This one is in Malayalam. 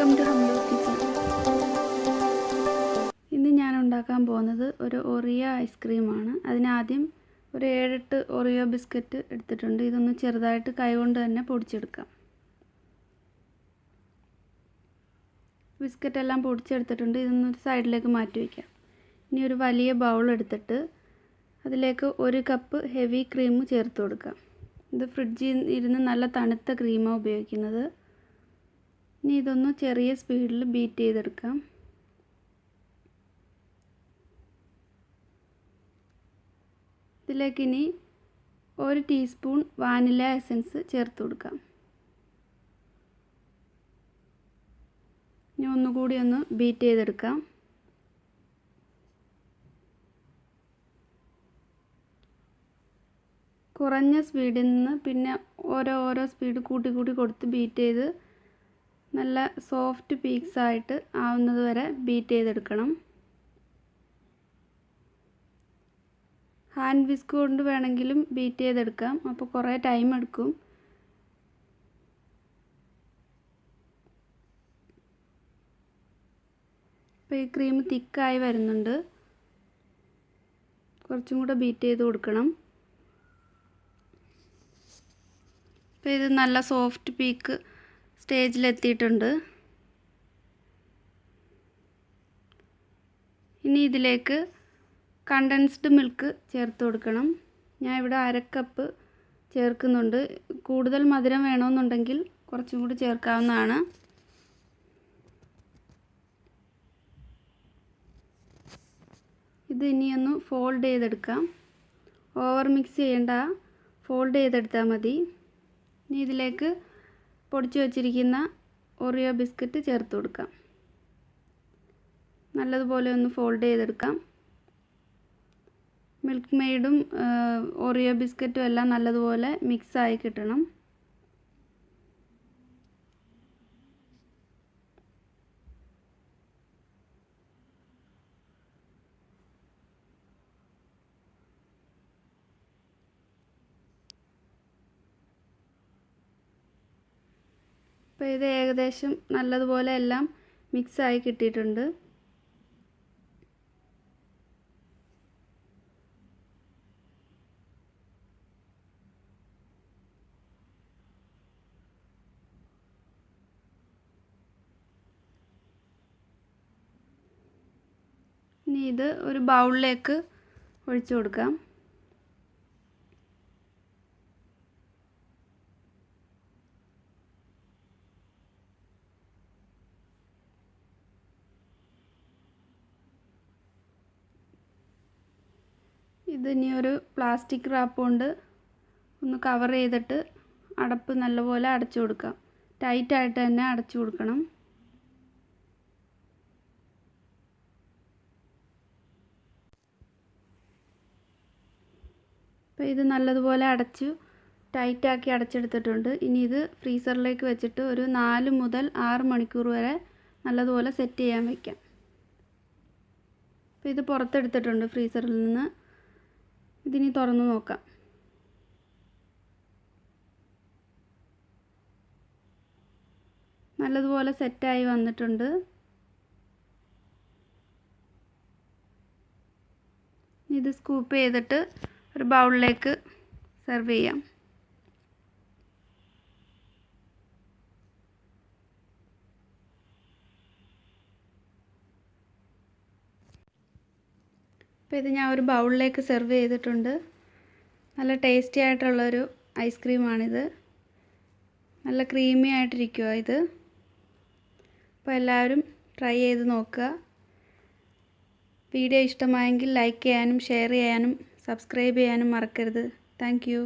Welcome to ഹംലൂസ് kitchen. ഇന്ന് ഞാൻ ഉണ്ടാക്കാൻ പോകുന്നത് ഒരു ഒറിയോ ഐസ്ക്രീമാണ്. അതിനാദ്യം ഒരു 7-8 ഒറിയോ ബിസ്ക്കറ്റ് എടുത്തിട്ടുണ്ട്. ഇതൊന്ന് ചെറുതായിട്ട് കൈകൊണ്ട് തന്നെ പൊടിച്ചെടുക്കാം. ബിസ്ക്കറ്റ് എല്ലാം പൊടിച്ചെടുത്തിട്ടുണ്ട്. ഇതൊന്നൊരു സൈഡിലേക്ക് മാറ്റി വയ്ക്കാം. ഇനി ഒരു വലിയ ബൗൾ എടുത്തിട്ട് അതിലേക്ക് 1 കപ്പ് ഹെവി ക്രീം ചേർത്ത് കൊടുക്കാം. ഇത് ഫ്രിഡ്ജിൽ ഇരുന്ന് നല്ല തണുത്ത ക്രീമാണ് ഉപയോഗിക്കുന്നത്. ഇനി ഇതൊന്ന് ചെറിയ സ്പീഡിൽ ബീറ്റ് ചെയ്തെടുക്കാം. ഇതിലേക്ക് ഇനി 1 ടീസ്പൂൺ വാനില എസൻസ് ചേർത്ത് കൊടുക്കാം. ഇനി ഒന്നുകൂടി ഒന്ന് ബീറ്റ് ചെയ്തെടുക്കാം. കുറഞ്ഞ സ്പീഡിൽ നിന്ന് പിന്നെ ഓരോ സ്പീഡ് കൂട്ടി കൊടുത്ത് ബീറ്റ് ചെയ്ത് നല്ല സോഫ്റ്റ് പീക്സ് ആയിട്ട് ആവുന്നത് വരെ ബീറ്റ് ചെയ്തെടുക്കണം. ഹാൻഡ് വിസ്ക് കൊണ്ട് വേണമെങ്കിലും ബീറ്റ് ചെയ്തെടുക്കാം. അപ്പോൾ കുറേ ടൈം എടുക്കും. അപ്പോൾ ഈ ക്രീം തിക്കായി വരുന്നുണ്ട്. കുറച്ചും കൂടെ ബീറ്റ് ചെയ്ത് കൊടുക്കണം. അപ്പോൾ ഇത് നല്ല സോഫ്റ്റ് പീക്ക് സ്റ്റേജിലെത്തിയിട്ടുണ്ട്. ഇനി ഇതിലേക്ക് കണ്ടൻസ്ഡ് മിൽക്ക് ചേർത്ത് കൊടുക്കണം. ഞാൻ ഇവിടെ 1/2 കപ്പ് ചേർക്കുന്നുണ്ട്. കൂടുതൽ മധുരം വേണമെന്നുണ്ടെങ്കിൽ കുറച്ചും കൂടി ചേർക്കാവുന്നതാണ്. ഇത് ഇനിയൊന്ന് ഫോൾഡ് ചെയ്തെടുക്കാം. ഓവർ മിക്സ് ചെയ്യേണ്ട, ഫോൾഡ് ചെയ്തെടുത്താൽ മതി. ഇനി ഇതിലേക്ക് പൊടിച്ചു വച്ചിരിക്കുന്ന ഒറിയോ ബിസ്ക്കറ്റ് ചേർത്ത് കൊടുക്കാം. നല്ലതുപോലെ ഒന്ന് ഫോൾഡ് ചെയ്തെടുക്കാം. മിൽക്ക് മെയ്ഡും ഒറിയോ ബിസ്ക്കറ്റും എല്ലാം നല്ലതുപോലെ മിക്സായി കിട്ടണം. അപ്പോൾ ഇത് ഏകദേശം നല്ലതുപോലെ എല്ലാം മിക്സായി കിട്ടിയിട്ടുണ്ട്. ഇനി ഇത് ഒരു ബൗളിലേക്ക് ഒഴിച്ചു കൊടുക്കാം. ഇത് ഇനി ഒരു പ്ലാസ്റ്റിക് റാപ്പ് കൊണ്ട് ഒന്ന് കവർ ചെയ്തിട്ട് അടപ്പ് നല്ലപോലെ അടച്ചു കൊടുക്കാം. ടൈറ്റായിട്ട് തന്നെ അടച്ചു കൊടുക്കണം. അപ്പോൾ ഇത് നല്ലതുപോലെ ടൈറ്റാക്കി അടച്ചെടുത്തിട്ടുണ്ട്. ഇനി ഇത് ഫ്രീസറിലേക്ക് വെച്ചിട്ട് ഒരു 4 മുതൽ 6 മണിക്കൂർ വരെ നല്ലതുപോലെ സെറ്റ് ചെയ്യാൻ വയ്ക്കാം. അപ്പോൾ ഇത് പുറത്തെടുത്തിട്ടുണ്ട് ഫ്രീസറിൽ നിന്ന്. ഇതിനി തുറന്ന് നോക്കാം. നല്ലതുപോലെ സെറ്റായി വന്നിട്ടുണ്ട്. ഇത് സ്കൂപ്പ് ചെയ്തിട്ട് ഒരു ബൗളിലേക്ക് സെർവ് ചെയ്യാം. അപ്പോൾ ഇത് ഞാൻ ഒരു ബൗളിലേക്ക് സെർവ് ചെയ്തിട്ടുണ്ട്. നല്ല ടേസ്റ്റി ആയിട്ടുള്ളൊരു ഐസ്ക്രീമാണിത്. നല്ല ക്രീമി ആയിട്ടിരിക്കുക ഇത്. അപ്പോൾ എല്ലാവരും ട്രൈ ചെയ്ത് നോക്കുക. വീഡിയോ ഇഷ്ടമായെങ്കിൽ ലൈക്ക് ചെയ്യാനും ഷെയർ ചെയ്യാനും സബ്സ്ക്രൈബ് ചെയ്യാനും മറക്കരുത്. Thank you.